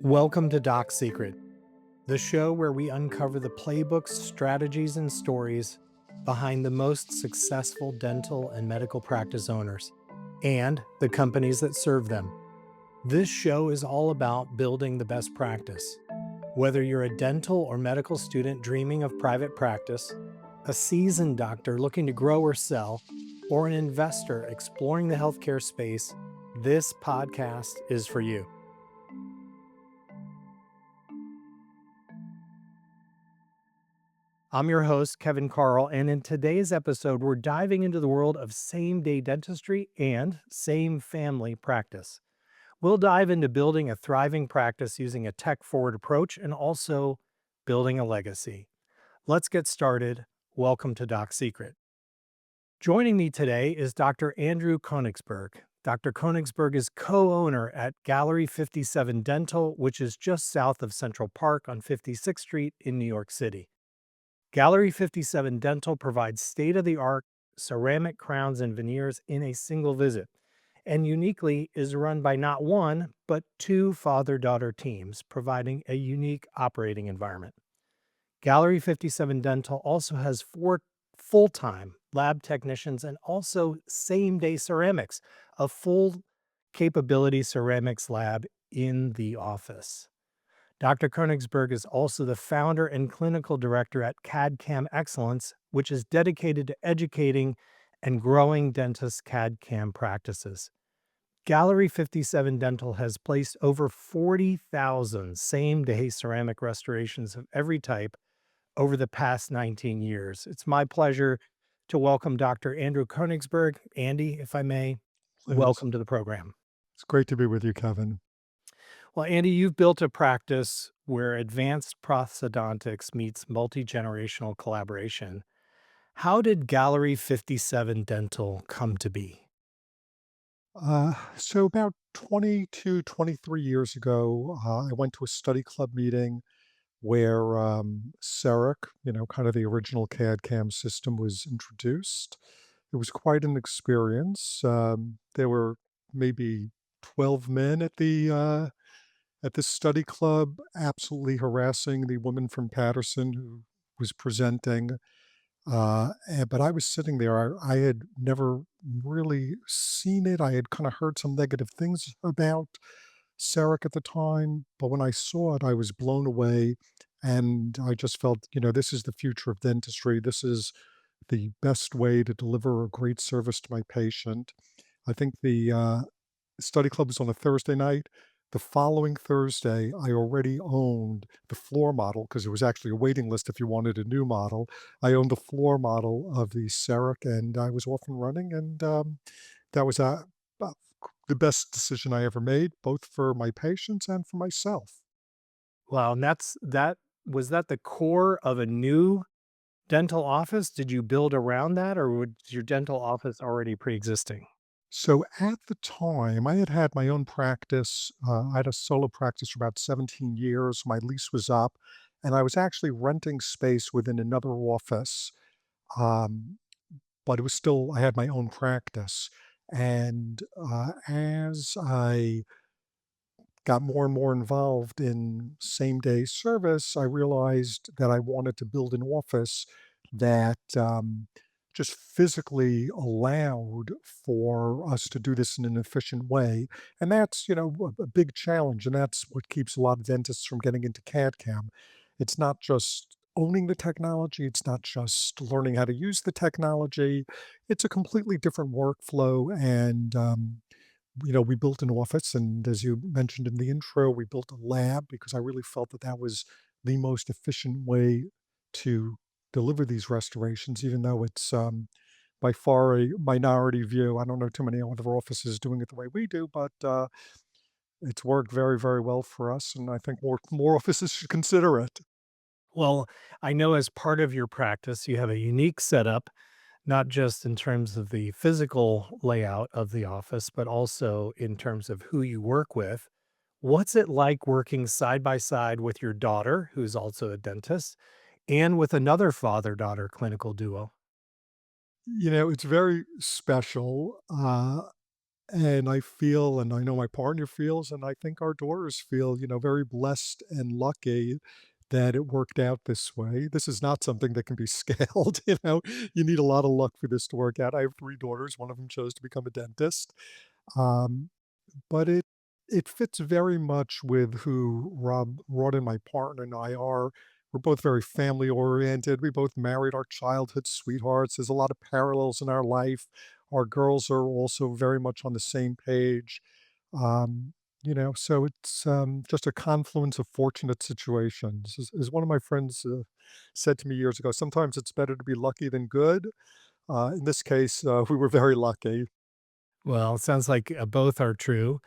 Welcome to Doc Secret, the show where we uncover the playbooks, strategies, and stories behind the most successful dental and medical practice owners and the companies that serve them. This show is all about building the best practice. Whether you're a dental or medical student dreaming of private practice, a seasoned doctor looking to grow or sell, or an investor exploring the healthcare space, this podcast is for you. I'm your host, Kevin Carl, and in today's episode, we're diving into the world of same-day dentistry and same-family practice. We'll dive into building a thriving practice using a tech-forward approach and also building a legacy. Let's get started. Welcome to Doc Secret. Joining me today is Dr. Andrew Koenigsberg. Dr. Koenigsberg is co-owner at Gallery 57 Dental, which is just south of Central Park on 56th Street in New York City. Gallery 57 Dental provides state-of-the-art ceramic crowns and veneers in a single visit, and uniquely is run by not one, but two father-daughter teams, providing a unique operating environment. Gallery 57 Dental also has 4 full-time lab technicians and also same-day ceramics, a full capability ceramics lab in the office. Dr. Koenigsberg is also the founder and clinical director at CAD CAM Excellence, which is dedicated to educating and growing dentists' CAD CAM practices. Gallery 57 Dental has placed over 40,000 same-day ceramic restorations of every type over the past 19 years. It's my pleasure to welcome Dr. Andrew Koenigsberg. Andy, if I may, Please. welcome to the program. It's great to be with you, Kevin. Well, Andy, you've built a practice where advanced prosthodontics meets multi-generational collaboration. How did Gallery 57 Dental come to be? So about 22, 23 years ago, I went to a study club meeting where CEREC, kind of the original CAD CAM system was introduced. It was quite an experience. There were maybe 12 men at this study club, absolutely harassing the woman from Patterson who was presenting. But I was sitting there. I had never really seen it. I had kind of heard some negative things about CEREC at the time, but when I saw it, I was blown away. And I just felt, this is the future of dentistry. This is the best way to deliver a great service to my patient. I think the study club was on a Thursday night. The following Thursday, I already owned the floor model because there was actually a waiting list if you wanted a new model. I owned the floor model of the CEREC, and I was off and running, and that was uh, the best decision I ever made, both for my patients and for myself. Wow, and that was that the core of a new dental office? Did you build around that, or was your dental office already pre-existing? So at the time, I had had my own practice. I had a solo practice for about 17 years. My lease was up, and I was actually renting space within another office. Um, but it was still, I had my own practice. And as I got more and more involved in same day service, I realized that I wanted to build an office that just physically allowed for us to do this in an efficient way. And that's, a big challenge. And that's what keeps a lot of dentists from getting into CAD CAM. It's not just owning the technology, it's not just learning how to use the technology. It's a completely different workflow. And we built an office, and as you mentioned in the intro, we built a lab because I really felt that that was the most efficient way to deliver these restorations, even though it's by far a minority view. I don't know too many other offices doing it the way we do, but it's worked very, very well for us, and I think more offices should consider it. Well, I know as part of your practice, you have a unique setup, not just in terms of the physical layout of the office, but also in terms of who you work with. What's it like working side by side with your daughter, who's also a dentist, and with another father-daughter clinical duo? It's very special. And I feel, and I know my partner feels, and I think our daughters feel, very blessed and lucky that it worked out this way. This is not something that can be scaled, you need a lot of luck for this to work out. I have 3 daughters, one of them chose to become a dentist. Um, but it fits very much with who Rod and my partner and I are. We're both very family oriented. We both married our childhood sweethearts. There's a lot of parallels in our life. Our girls are also very much on the same page. Um, so it's just a confluence of fortunate situations. As one of my friends said to me years ago, sometimes it's better to be lucky than good. In this case, we were very lucky. Well, it sounds like both are true.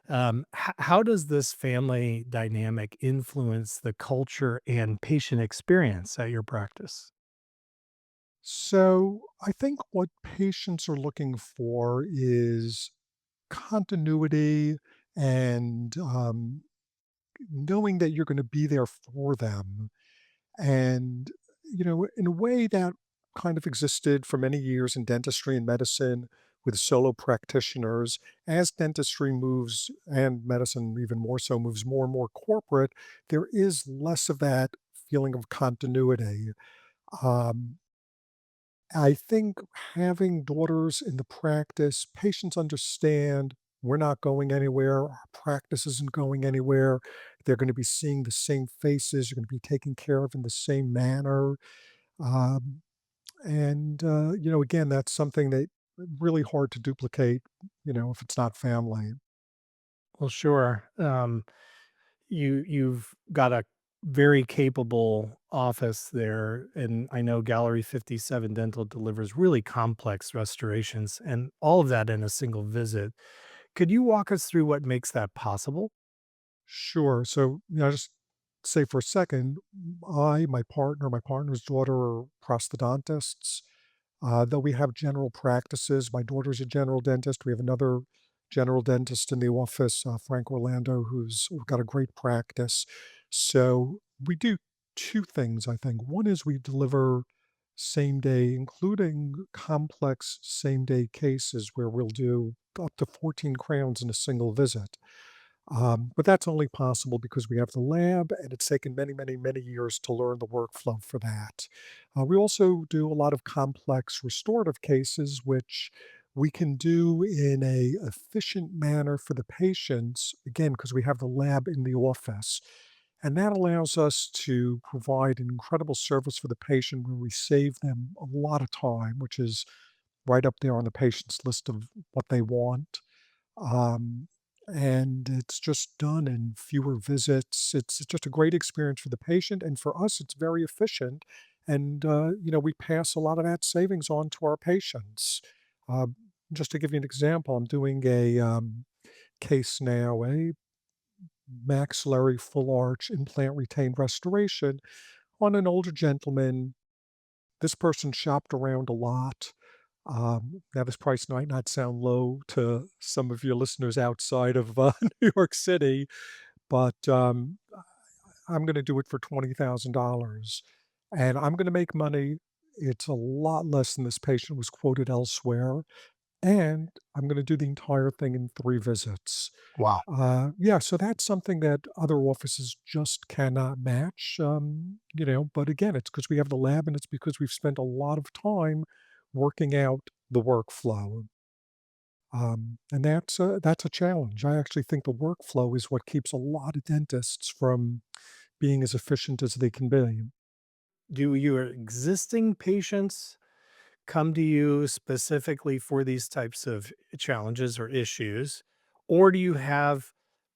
How does this family dynamic influence the culture and patient experience at your practice? So I think what patients are looking for is continuity and knowing that you're going to be there for them. And, in a way that kind of existed for many years in dentistry and medicine with solo practitioners, as dentistry moves and medicine even more so moves more and more corporate, there is less of that feeling of continuity. Um, I think having daughters in the practice, patients understand we're not going anywhere, our practice isn't going anywhere. They're going to be seeing the same faces, you're going to be taken care of in the same manner. Um, again, that's something that really hard to duplicate, if it's not family. Well, sure. You've got a very capable office there, and I know Gallery 57 Dental delivers really complex restorations, and all of that in a single visit. Could you walk us through what makes that possible? Sure. So, just say for a second, my partner, my partner's daughter are prosthodontists. Though we have general practices, my daughter's a general dentist. We have another general dentist in the office, Frank Orlando, who's got a great practice. So we do two things, I think. One is we deliver same day, including complex same day cases where we'll do up to 14 crowns in a single visit. But that's only possible because we have the lab, and it's taken many, many, many years to learn the workflow for that. We also do a lot of complex restorative cases, which we can do in a efficient manner for the patients, again, because we have the lab in the office. And that allows us to provide an incredible service for the patient where we save them a lot of time, which is right up there on the patient's list of what they want. Um, and it's just done in fewer visits. It's just a great experience for the patient, and for us, it's very efficient. And we pass a lot of that savings on to our patients. Uh, just to give you an example, I'm doing a case now, a maxillary full arch implant retained restoration on an older gentleman. This person shopped around a lot. Now, this price might not sound low to some of your listeners outside of New York City, but I'm going to do it for $20,000 and I'm going to make money. It's a lot less than this patient was quoted elsewhere. And I'm going to do the entire thing in 3 visits. Wow. Yeah, so that's something that other offices just cannot match. But again, it's because we have the lab and it's because we've spent a lot of time working out the workflow. And that's a challenge. I actually think the workflow is what keeps a lot of dentists from being as efficient as they can be. Do your existing patients come to you specifically for these types of challenges or issues? Or do you have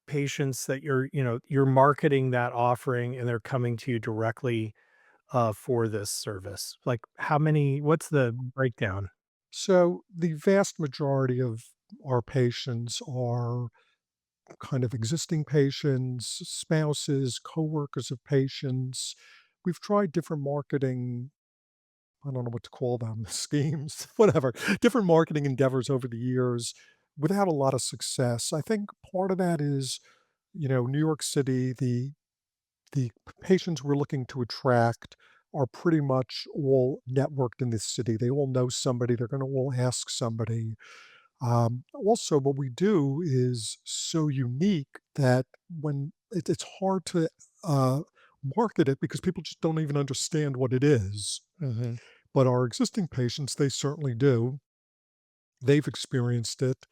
patients that you're marketing that offering and they're coming to you directly for this service? Like what's the breakdown? So the vast majority of our patients are kind of existing patients, spouses, coworkers of patients. We've tried different marketing, I don't know what to call them, schemes, whatever, different marketing endeavors over the years without a lot of success. I think part of that is, New York City, the patients we're looking to attract are pretty much all networked in this city. They all know somebody, they're going to all ask somebody. Also, what we do is so unique that when it's hard to uh, market it because people just don't even understand what it is. Hmm. But our existing patients, they certainly do. They've experienced it,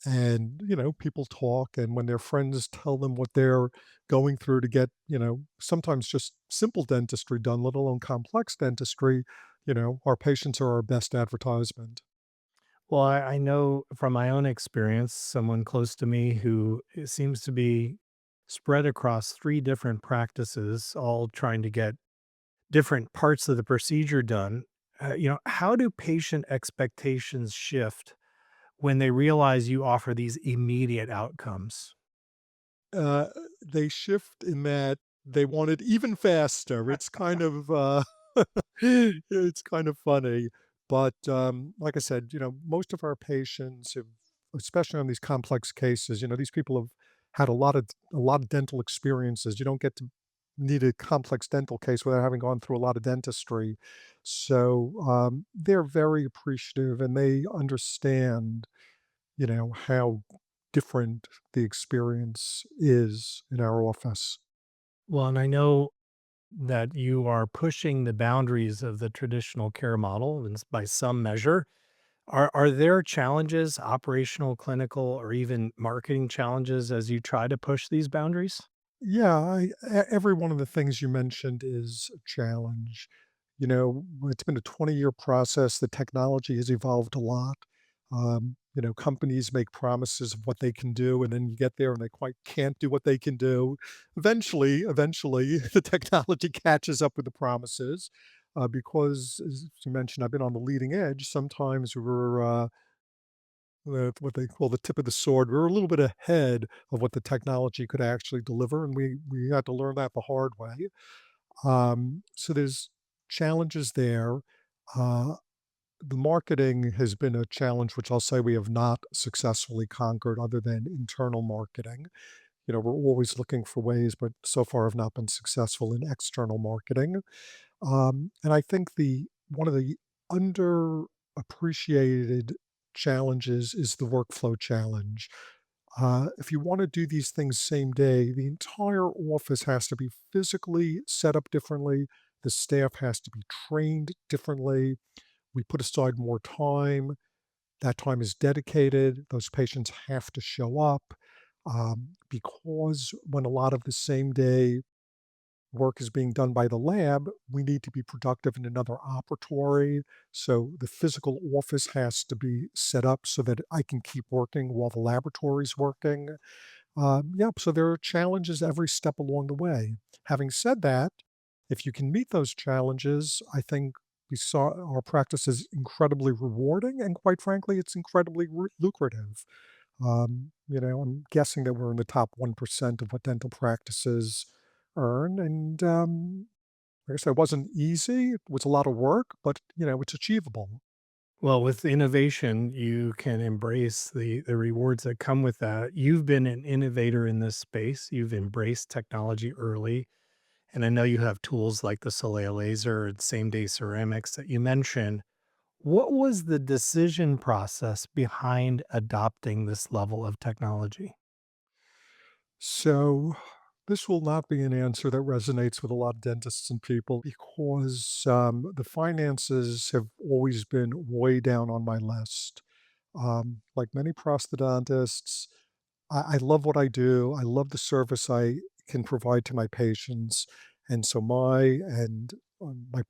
and people talk, and when their friends tell them what they're going through to get, sometimes just simple dentistry done, let alone complex dentistry, our patients are our best advertisement. Well, I know from my own experience, someone close to me who it seems to be spread across three different practices, all trying to get different parts of the procedure done. How do patient expectations shift when they realize you offer these immediate outcomes? Uh, they shift in that they want it even faster. It's kind of, it's kind of funny, but, like I said, most of our patients have, especially on these complex cases, these people have had a lot of dental experiences. You don't get to need a complex dental case without having gone through a lot of dentistry. So, they're very appreciative and they understand, how different the experience is in our office. Well, and I know that you are pushing the boundaries of the traditional care model by some measure. Are there challenges, operational, clinical, or even marketing challenges as you try to push these boundaries? Yeah, every one of the things you mentioned is a challenge. It's been a 20-year process. The technology has evolved a lot. Companies make promises of what they can do, and then you get there and they quite can't do what they can do. Eventually, the technology catches up with the promises because, as you mentioned, I've been on the leading edge. Sometimes we're what they call the tip of the sword. We're a little bit ahead of what the technology could actually deliver, and we had to learn that the hard way. So there's challenges there. Uh, the marketing has been a challenge, which I'll say we have not successfully conquered, other than internal marketing. We're always looking for ways, but so far have not been successful in external marketing. And I think the one of the underappreciated challenges is the workflow challenge. If you want to do these things same day, the entire office has to be physically set up differently. The staff has to be trained differently. We put aside more time. That time is dedicated. Those patients have to show up because when a lot of the same day work is being done by the lab, we need to be productive in another operatory. So the physical office has to be set up so that I can keep working while the laboratory's working. Yep, so there are challenges every step along the way. Having said that, if you can meet those challenges, I think we saw our practice is incredibly rewarding, and quite frankly, it's incredibly lucrative. I'm guessing that we're in the top 1% of what dental practices earn. And like I said, it wasn't easy. It was a lot of work, but it's achievable. Well, with innovation, you can embrace the rewards that come with that. You've been an innovator in this space. You've embraced technology early, and I know you have tools like the Soleil laser and same-day ceramics that you mentioned. What was the decision process behind adopting this level of technology? So this will not be an answer that resonates with a lot of dentists and people because the finances have always been way down on my list. Like many prosthodontists, I love what I do. I love the service I can provide to my patients. And so my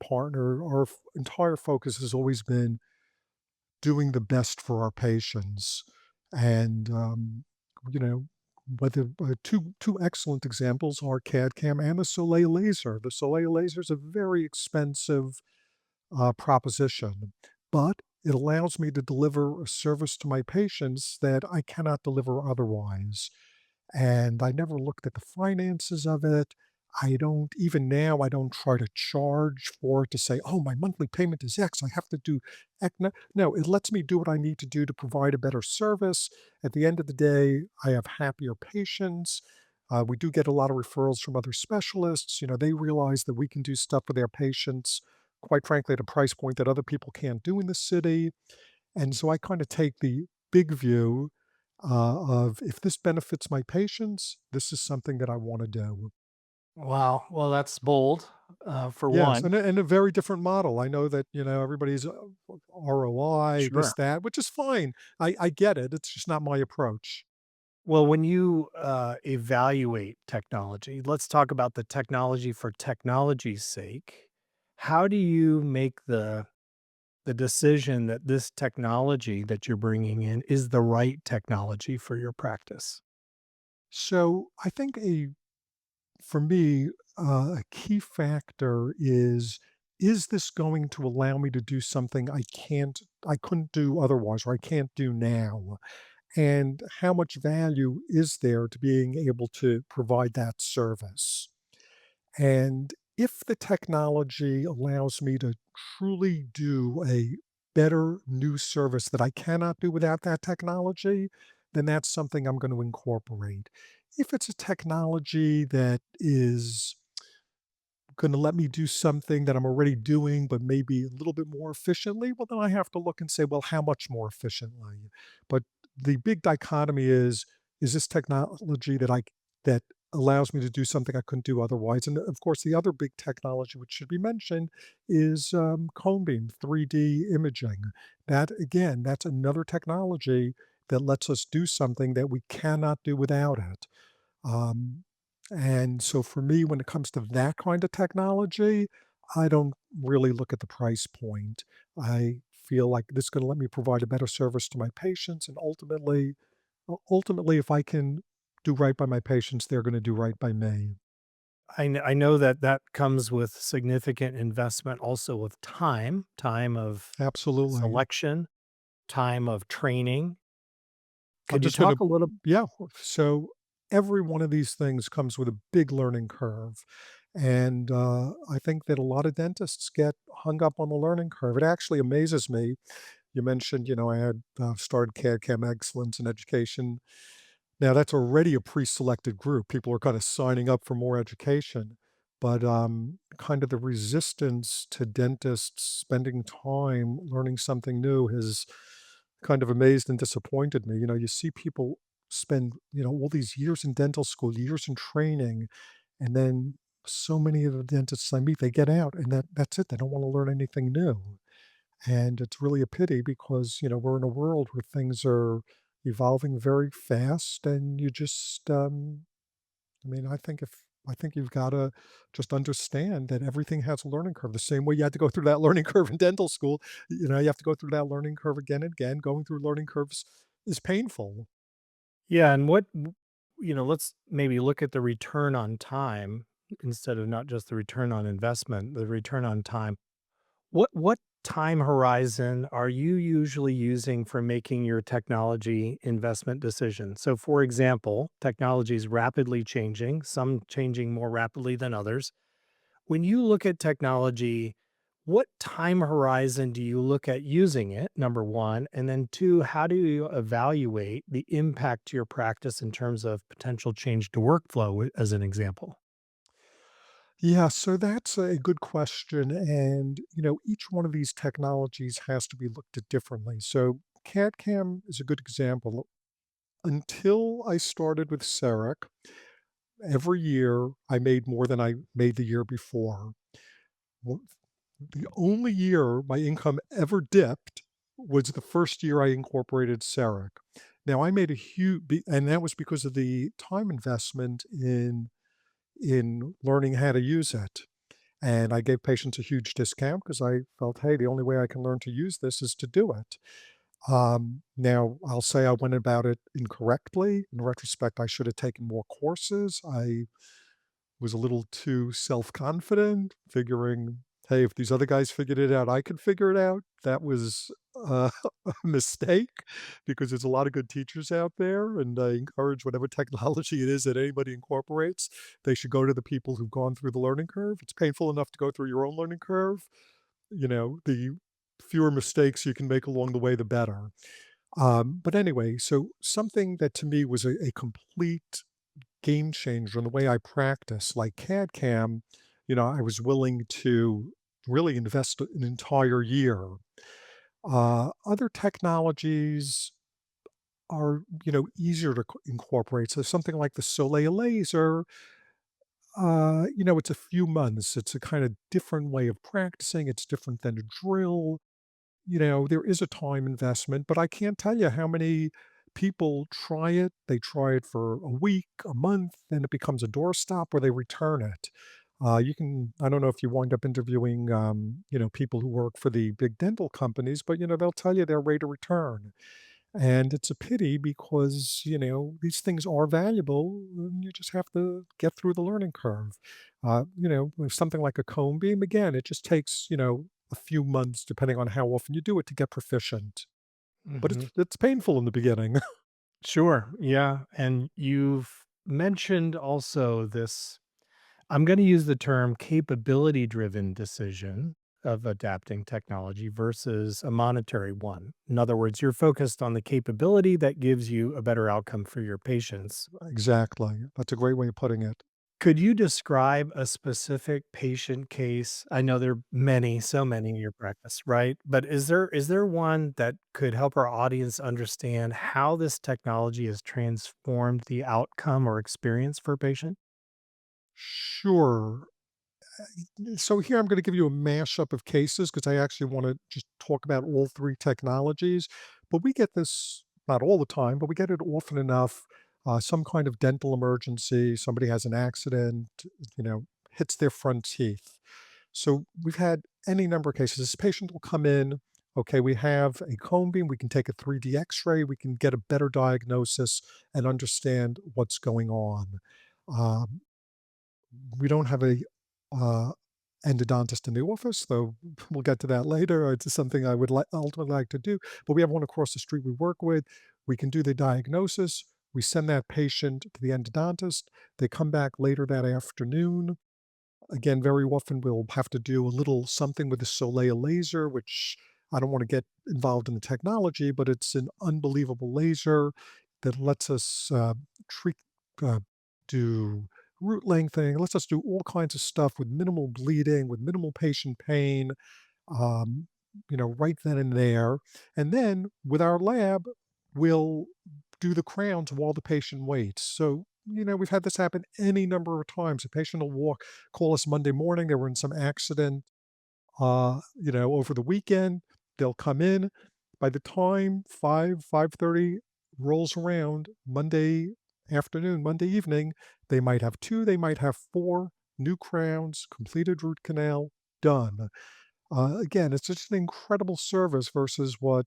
partner, our entire focus has always been doing the best for our patients. And, you know, whether two excellent examples are CAD CAM and the Soleil laser. The Soleil laser is a very expensive proposition, but it allows me to deliver a service to my patients that I cannot deliver otherwise. And I never looked at the finances of it. I don't even now, I don't try to charge for it to say, "Oh, my monthly payment is X, I have to do X." No, it lets me do what I need to do to provide a better service. At the end of the day, I have happier patients. We do get a lot of referrals from other specialists. They realize that we can do stuff for their patients, quite frankly, at a price point that other people can't do in the city. And so I kind of take the big view of if this benefits my patients, this is something that I want to do. Wow. Well, that's bold, for Yes, one. and a very different model. I know that, everybody's ROI, this, Sure. that, which is fine. I get it. It's just not my approach. Well, when you evaluate technology, let's talk about the technology for technology's sake. How do you make the decision that this technology that you're bringing in is the right technology for your practice? So I think for me, a key factor is this going to allow me to do something I couldn't do otherwise, or I can't do now? And how much value is there to being able to provide that service? And if the technology allows me to truly do a better new service that I cannot do without that technology, then that's something I'm going to incorporate. If it's a technology that is gonna let me do something that I'm already doing, but maybe a little bit more efficiently, well, then I have to look and say, well, how much more efficiently? But the big dichotomy is this technology that allows me to do something I couldn't do otherwise? And of course, the other big technology which should be mentioned is cone beam, 3D imaging. That again, that's another technology that lets us do something that we cannot do without it. Um, and so for me, when it comes to that kind of technology, I don't really look at the price point. I feel like this is going to let me provide a better service to my patients, and ultimately, if I can do right by my patients, they're going to do right by me. I know that that comes with significant investment also with time, time of Absolutely. selection, time of training. I'm Could you just going to, talk a little? yeah. So every one of these things comes with a big learning curve. And I think that a lot of dentists get hung up on the learning curve. It actually amazes me. You mentioned, I had started CAD CAM Excellence in education. Now that's already a pre-selected group. People are kind of signing up for more education. But kind of the resistance to dentists spending time learning something new has kind of amazed and disappointed me. You see people spend, all these years in dental school, years in training, and then so many of the dentists I meet, they get out and that's it. They don't want to learn anything new. And it's really a pity because, we're in a world where things are evolving very fast and you just I think you've gotta just understand that everything has a learning curve. The same way you had to go through that learning curve in dental school, you have to go through that learning curve again and again. Going through learning curves is painful. Yeah, and let's maybe look at the return on time instead of not just the return on investment, the return on time. What time horizon are you usually using for making your technology investment decision? So, for example, technology is rapidly changing, some changing more rapidly than others. When you look at technology, what time horizon do you look at using it? Number one. And then two, how do you evaluate the impact to your practice in terms of potential change to workflow, as an example? Yeah, so that's a good question. And, each one of these technologies has to be looked at differently. So CAD CAM is a good example. Until I started with CEREC, every year I made more than I made the year before. Well, the only year my income ever dipped was the first year I incorporated CEREC. Now I made a huge, and that was because of the time investment in learning how to use it. And I gave patients a huge discount because I felt, hey, the only way I can learn to use this is to do it. Now, I'll say I went about it incorrectly. In retrospect, I should have taken more courses. I was a little too self-confident, figuring, "Hey, if these other guys figured it out, I could figure it out." That was a mistake because there's a lot of good teachers out there, and I encourage whatever technology it is that anybody incorporates, they should go to the people who've gone through the learning curve. It's painful enough to go through your own learning curve. The fewer mistakes you can make along the way, the better. But anyway, so something that to me was a complete game changer in the way I practice, like CAD CAM, I was willing to really invest an entire year. Other technologies, are, easier to incorporate. So something like the Soleil laser, it's a few months. It's a kind of different way of practicing. It's different than a drill. There is a time investment, but I can't tell you how many people try it. They try it for a week, a month, then it becomes a doorstop where they return it. I don't know if you wind up interviewing, people who work for the big dental companies, but, they'll tell you their rate of return. And it's a pity because, these things are valuable. And you just have to get through the learning curve. With something like a cone beam, again, it just takes, a few months, depending on how often you do it, to get proficient. But it's Mhm. it's painful in the beginning. Sure. Yeah. And you've mentioned also this, I'm going to use the term capability driven decision of adapting technology versus a monetary one. In other words, you're focused on the capability that gives you a better outcome for your patients. Exactly. That's a great way of putting it. Could you describe a specific patient case? I know there are many, so many in your practice, right? But is there one that could help our audience understand how this technology has transformed the outcome or experience for a patient? Sure. So here I'm going to give you a mashup of cases because I actually want to just talk about all three technologies. But we get this not all the time, but we get it often enough. Some kind of dental emergency, somebody has an accident, hits their front teeth. So we've had any number of cases. This patient will come in. Okay, we have a cone beam. We can take a 3D X-ray. We can get a better diagnosis and understand what's going on. Um, we don't have a uh, endodontist in the office, though we'll get to that later. It's something I would ultimately like to do. But we have one across the street we work with. We can do the diagnosis. We send that patient to the endodontist. They come back later that afternoon. Again, very often we'll have to do a little something with the Soleil laser, which I don't want to get involved in the technology, but it's an unbelievable laser that lets us treat, uh, do root lengthening, lets us do all kinds of stuff with minimal bleeding, with minimal patient pain, um, right then and there. And then with our lab, we'll do the crowns while the patient waits. So, we've had this happen any number of times. A patient will call us Monday morning. They were in some accident, over the weekend. They'll come in. By the time 5:30 rolls around Monday afternoon, Monday evening, they might have 2, they might have 4 new crowns, completed root canal, done. Again, it's just an incredible service versus what,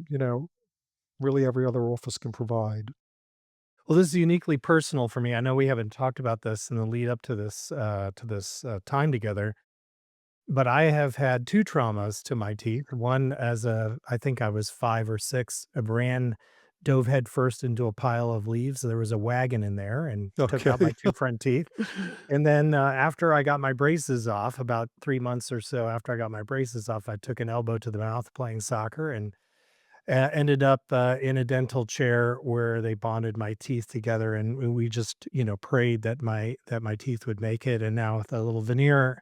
you know, really every other office can provide. Well, this is uniquely personal for me. I know we haven't talked about this in the lead up to this time together, but I have had 2 traumas to my teeth. One I think I was 5 or 6, I dove head first into a pile of leaves. There was a wagon in there and took out Okay. my 2 front teeth. And then, after I got my braces off, about 3 months or so after I got my braces off, I took an elbow to the mouth playing soccer and ended up, in a dental chair where they bonded my teeth together, and we just, prayed that my teeth would make it, and now with a little veneer,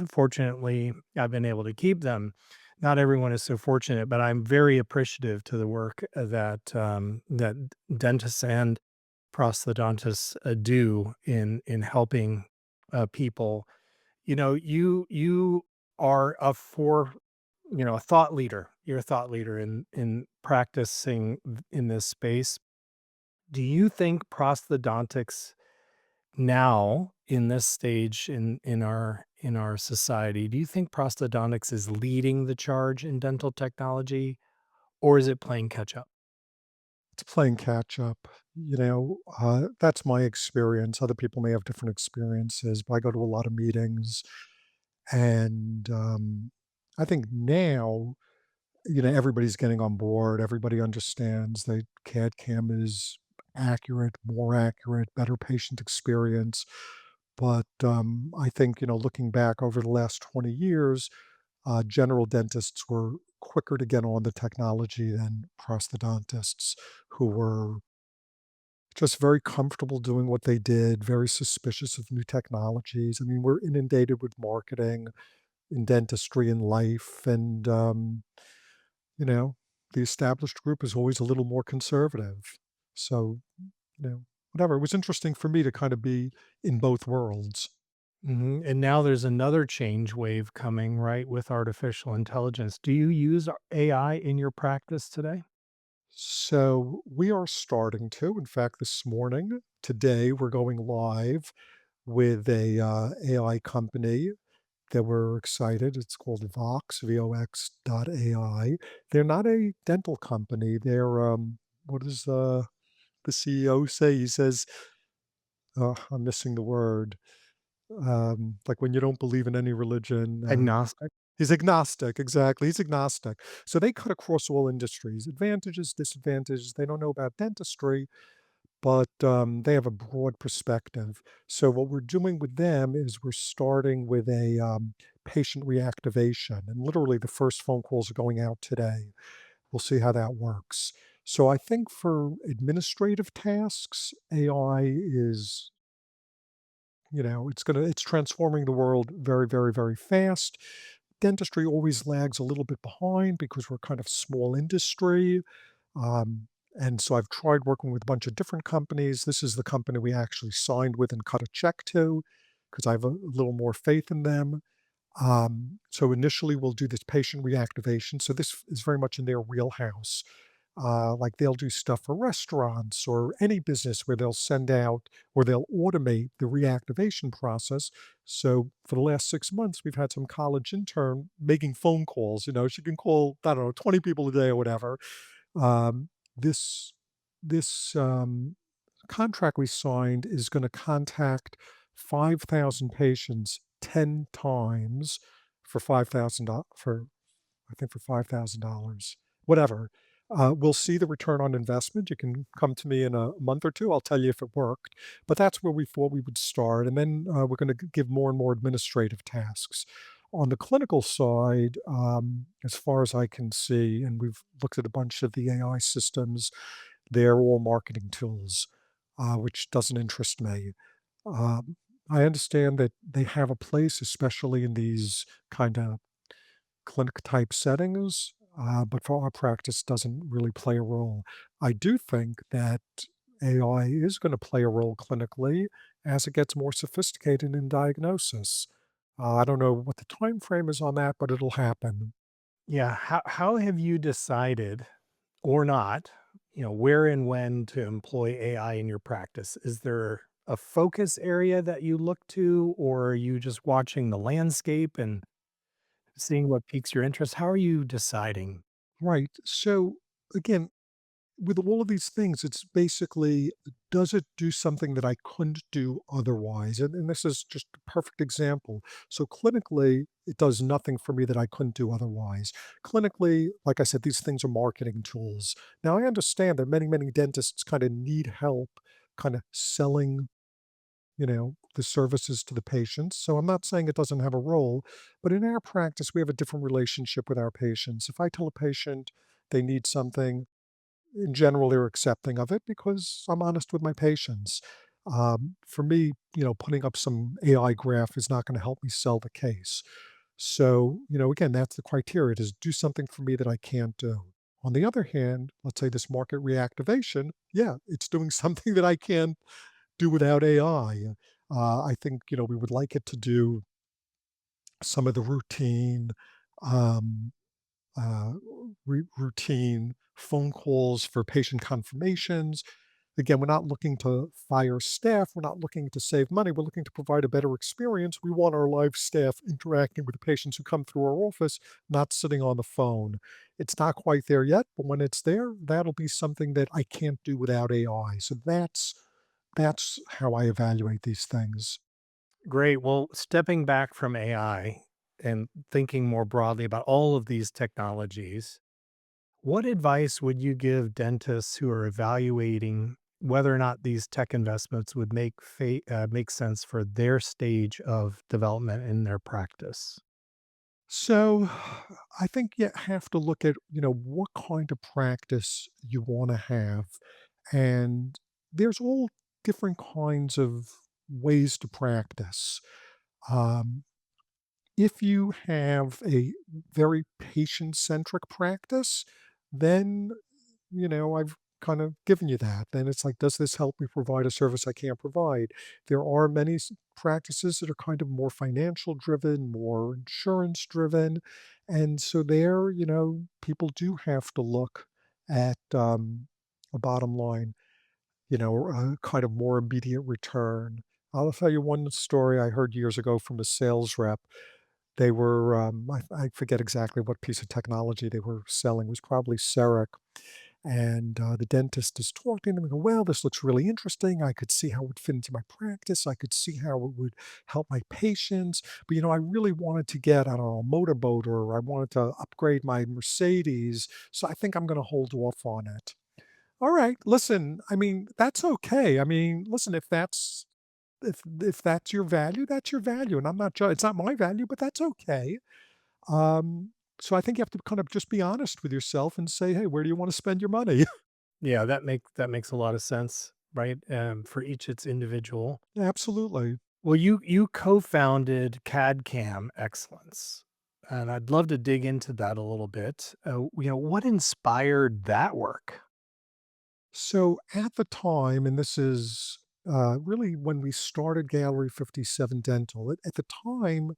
fortunately, I've been able to keep them. Not everyone is so fortunate, but I'm very appreciative to the work, that dentists and prosthodontists, do in helping, people. You are a thought leader. You're a thought leader in practicing in this space. Do you think prosthodontics now in this stage in our society, do you think prosthodontics is leading the charge in dental technology, or is it playing catch up? It's playing catch up. That's my experience. Other people may have different experiences, but I go to a lot of meetings, and I think now, everybody's getting on board. Everybody understands that CAD CAM is accurate, more accurate, better patient experience. But I think, looking back over the last 20 years, general dentists were quicker to get on the technology than prosthodontists who were just very comfortable doing what they did, very suspicious of new technologies. I mean, we're inundated with marketing in dentistry and life, and you know, the established group is always a little more conservative. So, whatever. It was interesting for me to kind of be in both worlds. And now there's another change wave coming, right, with artificial intelligence. Do you use AI in your practice today? So we are starting to. In fact, this morning, today, we're going live with a AI company that we're excited. It's called Vox, Vox.ai. They're not a dental company. They're what does the CEO say? He says, I'm missing the word. Like when you don't believe in any religion. Agnostic? He's agnostic, exactly. He's agnostic. So they cut across all industries, advantages, disadvantages. They don't know about dentistry, but they have a broad perspective. So what we're doing with them is we're starting with a patient reactivation, and literally the first phone calls are going out today. We'll see how that works. So I think for administrative tasks, AI is, it's transforming the world very, very, very fast. Dentistry always lags a little bit behind because we're kind of small industry. Um, and so I've tried working with a bunch of different companies. This is the company we actually signed with and cut a check to because I have a little more faith in them. So initially, we'll do this patient reactivation. So this is very much in their wheelhouse. Like they'll do stuff for restaurants or any business where they'll send out or they'll automate the reactivation process. So for the last 6 months, we've had some college intern making phone calls. She can call, I don't know, 20 people a day or whatever. Um, this this contract we signed is going to contact 5,000 patients 10 times for $5,000 for I think for $5,000, whatever. We'll see the return on investment. You can come to me in a month or two. I'll tell you if it worked. But that's where we thought we would start. And then we're going to give more and more administrative tasks. On the clinical side, as far as I can see, and we've looked at a bunch of the AI systems, they're all marketing tools, which doesn't interest me. Um, I understand that they have a place, especially in these kind of clinic type settings, but for our practice doesn't really play a role. I do think that AI is going to play a role clinically as it gets more sophisticated in diagnosis. I don't know what the time frame is on that, but it'll happen. Yeah. How have you decided or not, where and when to employ AI in your practice? Is there a focus area that you look to, or are you just watching the landscape and seeing what piques your interest? How are you deciding? Right. So again, with all of these things, it's basically, does it do something that I couldn't do otherwise? And this is just a perfect example. So clinically, it does nothing for me that I couldn't do otherwise. Clinically, like I said, these things are marketing tools. Now I understand that many, many dentists kind of need help kind of selling, the services to the patients. So I'm not saying it doesn't have a role, but in our practice, we have a different relationship with our patients. If I tell a patient they need something, in general, they're accepting of it because I'm honest with my patients. For me, putting up some AI graph is not going to help me sell the case. So, again, that's the criteria is do something for me that I can't do. On the other hand, let's say this market reactivation, yeah, it's doing something that I can't do without AI. I think, we would like it to do some of the routine, um, routine phone calls for patient confirmations. Again, we're not looking to fire staff. We're not looking to save money. We're looking to provide a better experience. We want our live staff interacting with the patients who come through our office, not sitting on the phone. It's not quite there yet, but when it's there, that'll be something that I can't do without AI. So that's how I evaluate these things. Great. Well, stepping back from AI and thinking more broadly about all of these technologies, what advice would you give dentists who are evaluating whether or not these tech investments would make sense for their stage of development in their practice? So I think you have to look at, what kind of practice you want to have. And there's all different kinds of ways to practice. Um, if you have a very patient centric practice, then, I've kind of given you that. Then it's like, does this help me provide a service I can't provide? There are many practices that are kind of more financial driven, more insurance driven. And so there, people do have to look at a bottom line, a kind of more immediate return. I'll tell you one story I heard years ago from a sales rep. They were, I forget exactly what piece of technology they were selling. It was probably CEREC. And the dentist is talking to me, well, this looks really interesting. I could see how it would fit into my practice. I could see how it would help my patients. But, I really wanted to get, I don't know, a motorboat, or I wanted to upgrade my Mercedes. So I think I'm going to hold off on it. All right. Listen, I mean, that's okay. I mean, listen, if that's your value, that's your value. And I'm not, it's not my value, but that's okay. Um, so I think you have to kind of just be honest with yourself and say, hey, where do you want to spend your money? Yeah, that makes a lot of sense, right? For each it's individual. Absolutely. Well, you co-founded CAD CAM Excellence, and I'd love to dig into that a little bit. What inspired that work? So at the time, and this is really when we started Gallery 57 Dental, at the time,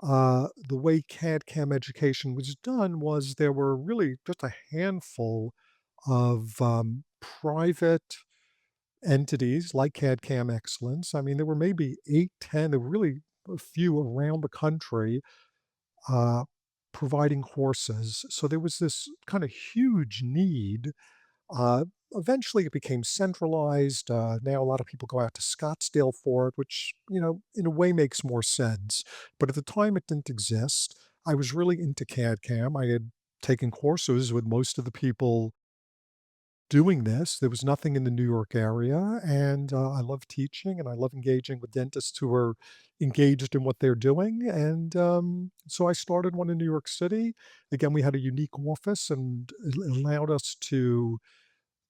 the way CAD CAM education was done was there were really just a handful of private entities like CAD CAM Excellence. I mean, there were maybe 8, 10, there were really a few around the country uh, providing courses. So there was this kind of huge need. Uh, Eventually, it became centralized. Now, a lot of people go out to Scottsdale for it, which, in a way makes more sense. But at the time, it didn't exist. I was really into CAD CAM. I had taken courses with most of the people doing this. There was nothing in the New York area, and I love teaching and I love engaging with dentists who are engaged in what they're doing. And so I started one in New York City. Again, we had a unique office, and it allowed us to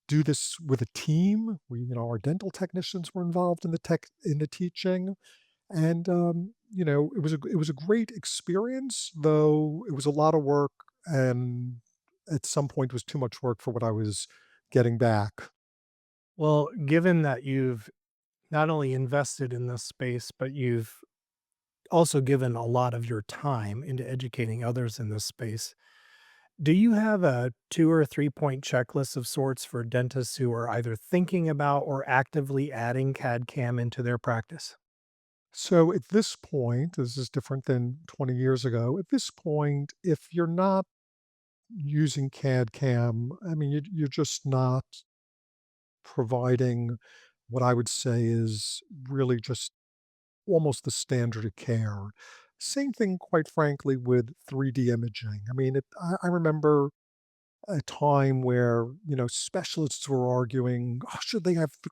do this with a team. Our dental technicians were involved in the teaching, and it was a great experience, though it was a lot of work, and at some point was too much work for what I was getting back. Well, given that you've not only invested in this space, but you've also given a lot of your time into educating others in this space, do you have a 2 or 3-point checklist of sorts for dentists who are either thinking about or actively adding CAD CAM into their practice? So at this point, this is different than 20 years ago. At this point, if you're not using CAD CAM, I mean, you're just not providing what I would say is really just almost the standard of care. Same thing, quite frankly, with 3D imaging. I mean, I remember a time where, specialists were arguing, "Oh, should they have the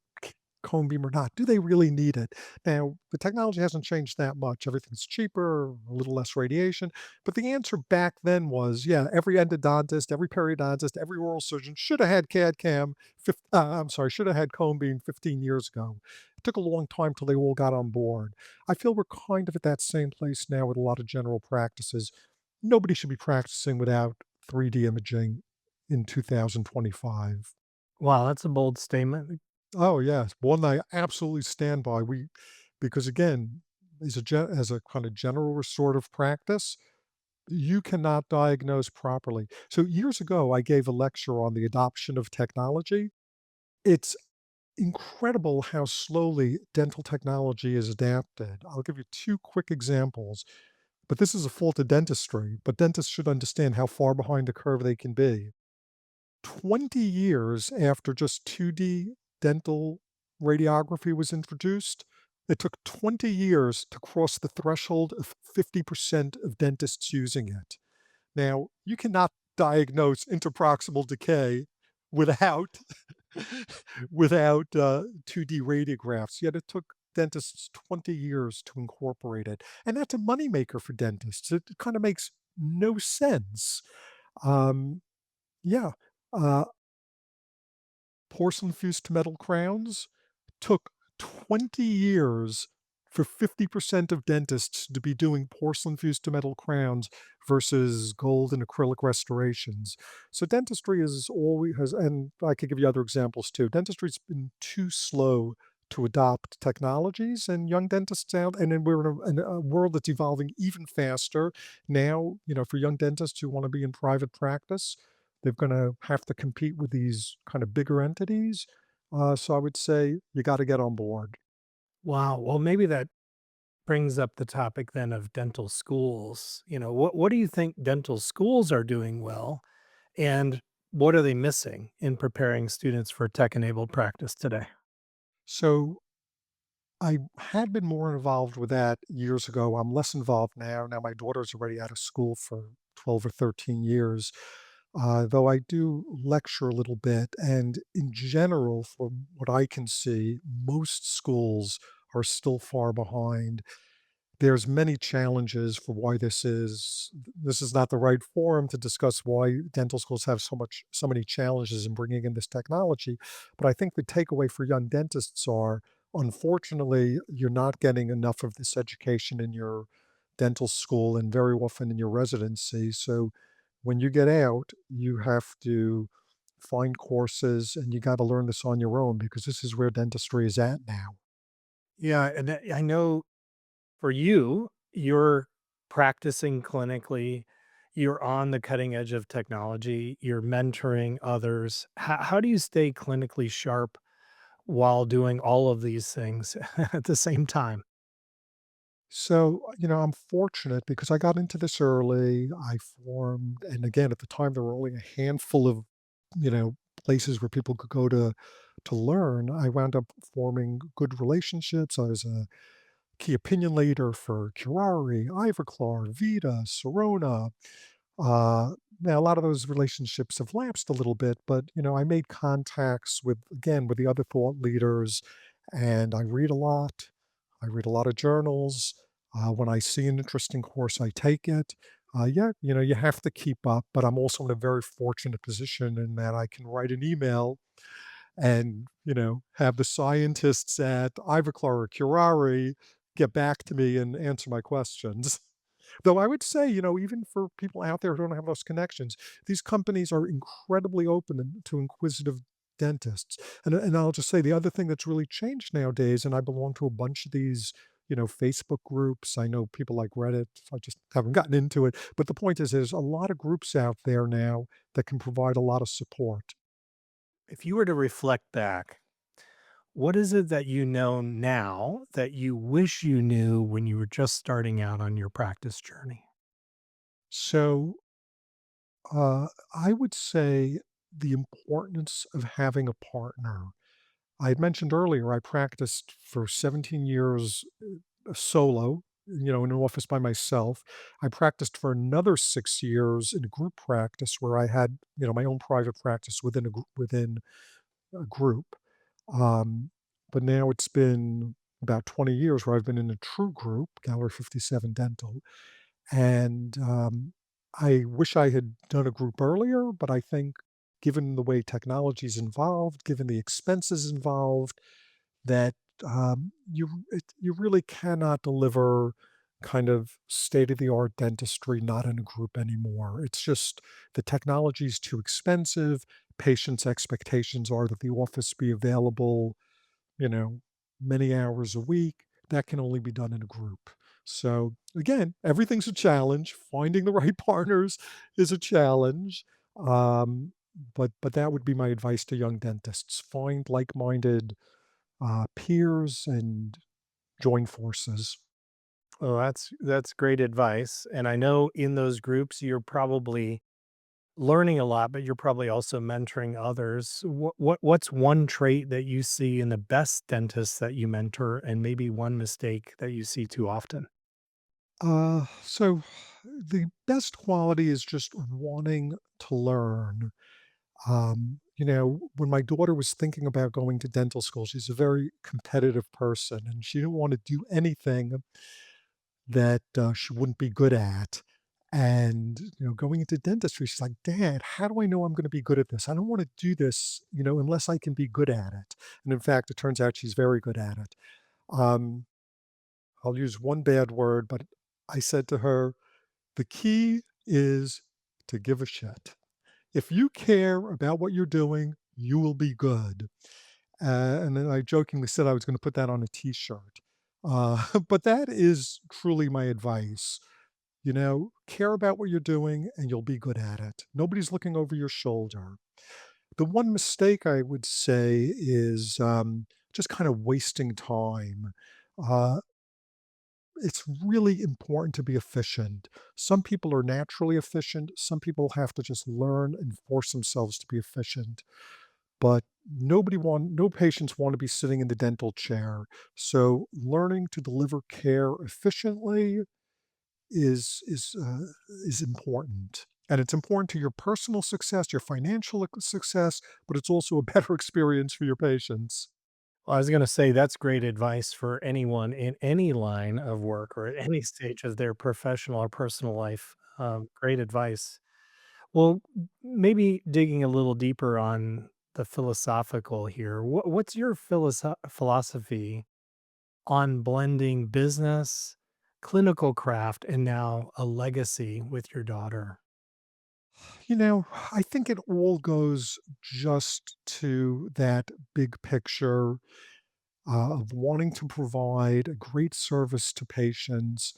cone beam or not? Do they really need it?" Now, the technology hasn't changed that much. Everything's cheaper, a little less radiation. But the answer back then was, yeah, every endodontist, every periodontist, every oral surgeon should have had CAD CAM. I'm sorry, should have had cone beam 15 years ago. It took a long time till they all got on board. I feel we're kind of at that same place now with a lot of general practices. Nobody should be practicing without 3D imaging in 2025. Wow, that's a bold statement. Oh, yes, one I absolutely stand by. Because again, as a kind of general restorative practice, you cannot diagnose properly. So years ago, I gave a lecture on the adoption of technology. It's incredible how slowly dental technology is adapted. I'll give you 2 quick examples, but this is a fault of dentistry, but dentists should understand how far behind the curve they can be. 20 years after just 2D dental radiography was introduced, it took 20 years to cross the threshold of 50% of dentists using it. Now, you cannot diagnose interproximal decay without without 2D radiographs, yet it took dentists 20 years to incorporate it. And that's a moneymaker for dentists. It kind of makes no sense. Um, yeah. Uh, Porcelain fused to metal crowns took 20 years for 50% of dentists to be doing porcelain fused to metal crowns versus gold and acrylic restorations. So dentistry is always has, and I could give you other examples too. Dentistry's been too slow to adopt technologies, and young dentists out, and then we're in a world that's evolving even faster. Now, for young dentists who want to be in private practice, they're going to have to compete with these kind of bigger entities. So I would say you got to get on board. Wow. Well, maybe that brings up the topic then of dental schools. What do you think dental schools are doing well, and what are they missing in preparing students for tech-enabled practice today? So I had been more involved with that years ago. I'm less involved now. Now my daughter's already out of school for 12 or 13 years, though I do lecture a little bit. And in general, from what I can see, most schools are still far behind. There's many challenges for why this is not the right forum to discuss why dental schools have so many challenges in bringing in this technology, but I think the takeaway for young dentists are, unfortunately, you're not getting enough of this education in your dental school and very often in your residency, so when you get out, you have to find courses, and you gotta learn this on your own because this is where dentistry is at now. Yeah, and I know for you, you're practicing clinically, you're on the cutting edge of technology, you're mentoring others. How do you stay clinically sharp while doing all of these things at the same time? So, I'm fortunate because I got into this early. I formed, and again, at the time, there were only a handful of, you know, places where people could go to learn. I wound up forming good relationships. I was a key opinion leader for Curare, Ivoclar, Vita, Sorona. Now a lot of those relationships have lapsed a little bit, but I made contacts with the other thought leaders, and I read a lot. I read a lot of journals. When I see an interesting course, I take it. Yeah, you have to keep up, but I'm also in a very fortunate position in that I can write an email and, have the scientists at Ivoclar or Curare get back to me and answer my questions. Though I would say, even for people out there who don't have those connections, these companies are incredibly open to inquisitive dentists. And I'll just say the other thing that's really changed nowadays, and I belong to a bunch of these, Facebook groups. I know people like Reddit. I just haven't gotten into it. But the point is, there's a lot of groups out there now that can provide a lot of support. If you were to reflect back, what is it that you know now that you wish you knew when you were just starting out on your practice journey? So I would say the importance of having a partner. I had mentioned earlier, I practiced for 17 years solo, in an office by myself. I practiced for another 6 years in a group practice where I had, my own private practice within a group. Um, but now it's been about 20 years where I've been in a true group, Gallery 57 Dental. And I wish I had done a group earlier, but I think given the way technology's involved, given the expenses involved, that you really cannot deliver kind of state of the art dentistry not in a group anymore. It's just the technology is too expensive. Patients' expectations are that the office be available, you know, many hours a week. That can only be done in a group. So again, everything's a challenge. Finding the right partners is a challenge. Um, but that would be my advice to young dentists. Find like-minded peers and join forces. Well, that's great advice, and I know in those groups you're probably learning a lot, but you're probably also mentoring others. What's one trait that you see in the best dentists that you mentor, and maybe one mistake that you see too often? So the best quality is just wanting to learn. When my daughter was thinking about going to dental school, she's a very competitive person and she didn't want to do anything that she wouldn't be good at. And, going into dentistry, she's like, Dad, how do I know I'm going to be good at this? I don't want to do this, unless I can be good at it. And in fact, it turns out she's very good at it. Um, I'll use one bad word, but I said to her, "The key is to give a shit. If you care about what you're doing, you will be good." And then I jokingly said I was gonna put that on a T-shirt. But that is truly my advice. Care about what you're doing and you'll be good at it. Nobody's looking over your shoulder. The one mistake I would say is, just kind of wasting time. Uh, it's really important to be efficient. Some people are naturally efficient, some people have to just learn and force themselves to be efficient, but no patients want to be sitting in the dental chair. So learning to deliver care efficiently is important. And it's important to your personal success, your financial success, but it's also a better experience for your patients. Well, I was going to say that's great advice for anyone in any line of work or at any stage of their professional or personal life. Great advice. Well, maybe digging a little deeper on the philosophical here. What's your philosophy on blending business, clinical craft, and now a legacy with your daughter? I think it all goes just to that big picture of wanting to provide a great service to patients.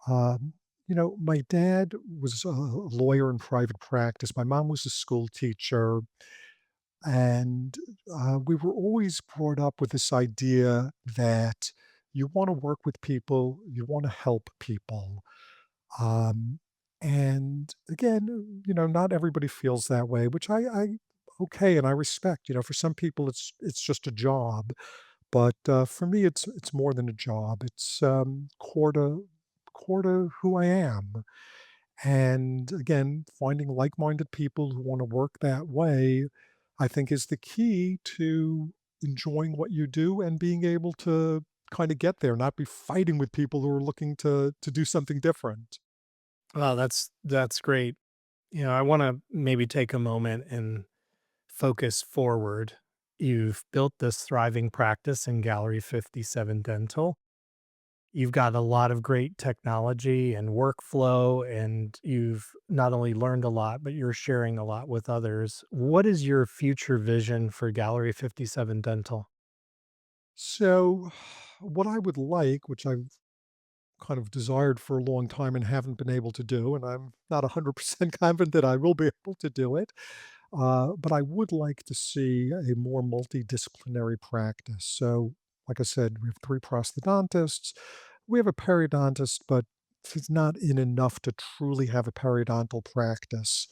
My dad was a lawyer in private practice. My mom was a school teacher. And we were always brought up with this idea that you want to work with people, you want to help people. Um, and again, not everybody feels that way, which I okay, and I respect. For some people, it's just a job, but for me, it's more than a job. It's core to who I am. And again, finding like-minded people who want to work that way, I think is the key to enjoying what you do and being able to kind of get there, not be fighting with people who are looking to do something different. Well, that's great. I want to maybe take a moment and focus forward. You've built this thriving practice in Gallery 57 Dental. You've got a lot of great technology and workflow, and you've not only learned a lot, but you're sharing a lot with others. What is your future vision for Gallery 57 Dental? So, what I would like, which I've kind of desired for a long time and haven't been able to do, and I'm not 100% confident that I will be able to do it, but I would like to see a more multidisciplinary practice. So, like I said, we have three prosthodontists. We have a periodontist, but he's not in enough to truly have a periodontal practice.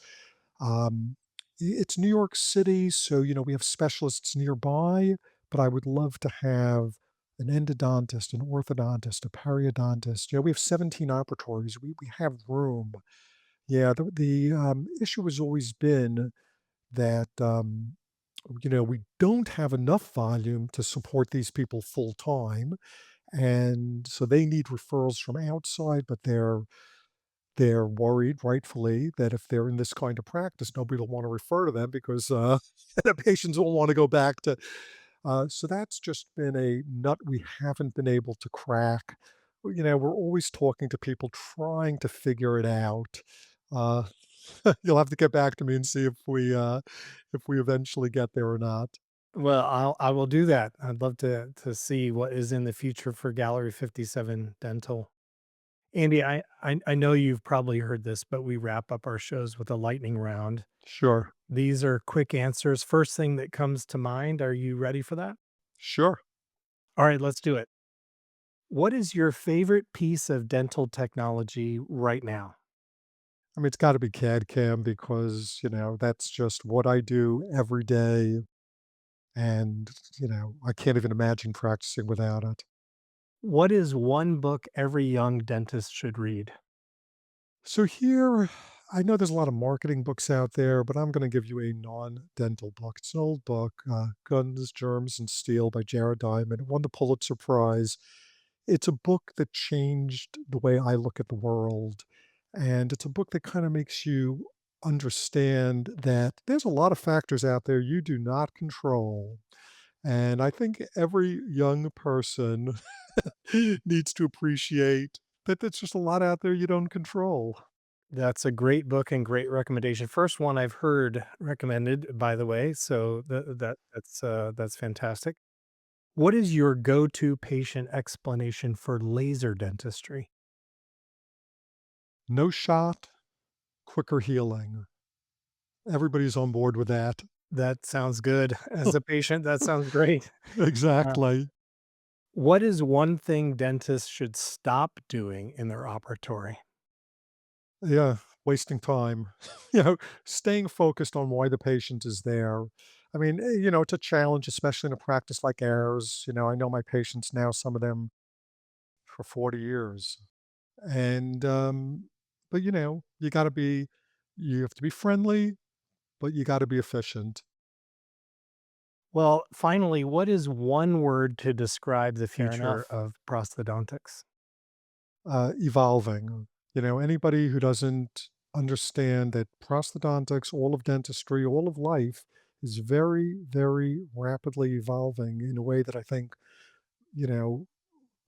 It's New York City, so we have specialists nearby, but I would love to have an endodontist, an orthodontist, a periodontist. We have 17 operatories. We have room. Yeah, the issue has always been that, we don't have enough volume to support these people full time, and so they need referrals from outside, but they're worried, rightfully, that if they're in this kind of practice, nobody will wanna refer to them because, the patients will wanna go back to so that's just been a nut we haven't been able to crack. We're always talking to people trying to figure it out. Uh, you'll have to get back to me and see if we eventually get there or not. Well, I will do that. I'd love to see what is in the future for Gallery 57 Dental. Andy, I know you've probably heard this, but we wrap up our shows with a lightning round. Sure, These are quick answers. First thing that comes to mind, are you ready for that? sure. All right, let's do it. What is your favorite piece of dental technology right now? I mean, it's gotta be CAD CAM because, that's just what I do every day, and, I can't even imagine practicing without it. What is one book every young dentist should read? So here, I know there's a lot of marketing books out there, but I'm gonna give you a non-dental book. It's an old book, Guns, Germs, and Steel by Jared Diamond. It won the Pulitzer Prize. It's a book that changed the way I look at the world, and it's a book that kinda makes you understand that there's a lot of factors out there you do not control, And I think every young person needs to appreciate that there's just a lot out there you don't control. That's a great book and great recommendation. First one I've heard recommended, by the way, so that's fantastic. What is your go-to patient explanation for laser dentistry? No shot, quicker healing. Everybody's on board with that. That sounds good. As a patient, that sounds great. Uh, Exactly. what is one thing dentists should stop doing in their operatory? Yeah, wasting time. You know, staying focused on why the patient is there. I mean, it's a challenge, especially in a practice like ours. I know my patients now, some of them for 40 years. And, but you have to be friendly, but you got to be efficient. Well, finally, what is one word to describe the Fair future enough. of prosthodontics? Evolving. Anybody who doesn't understand that prosthodontics, all of dentistry, all of life is very, very rapidly evolving in a way that I think, you know,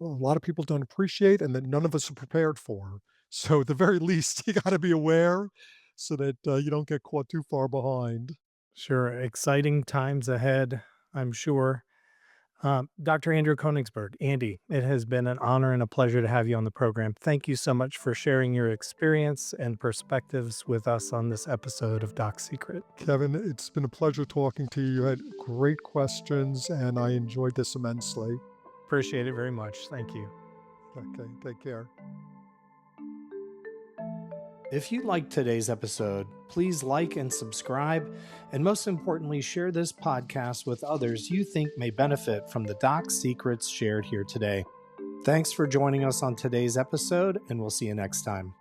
a lot of people don't appreciate and that none of us are prepared for. So at the very least, you got to be aware so that you don't get caught too far behind. Sure, exciting times ahead, I'm sure. Dr. Andrew Koenigsberg, Andy, it has been an honor and a pleasure to have you on the program. Thank you so much for sharing your experience and perspectives with us on this episode of Doc Secret. Kevin, it's been a pleasure talking to you. You had great questions and I enjoyed this immensely. Appreciate it very much. Thank you. Okay, take care. If you liked today's episode, please like and subscribe, and most importantly, share this podcast with others you think may benefit from the Doc Secrets shared here today. Thanks for joining us on today's episode, and we'll see you next time.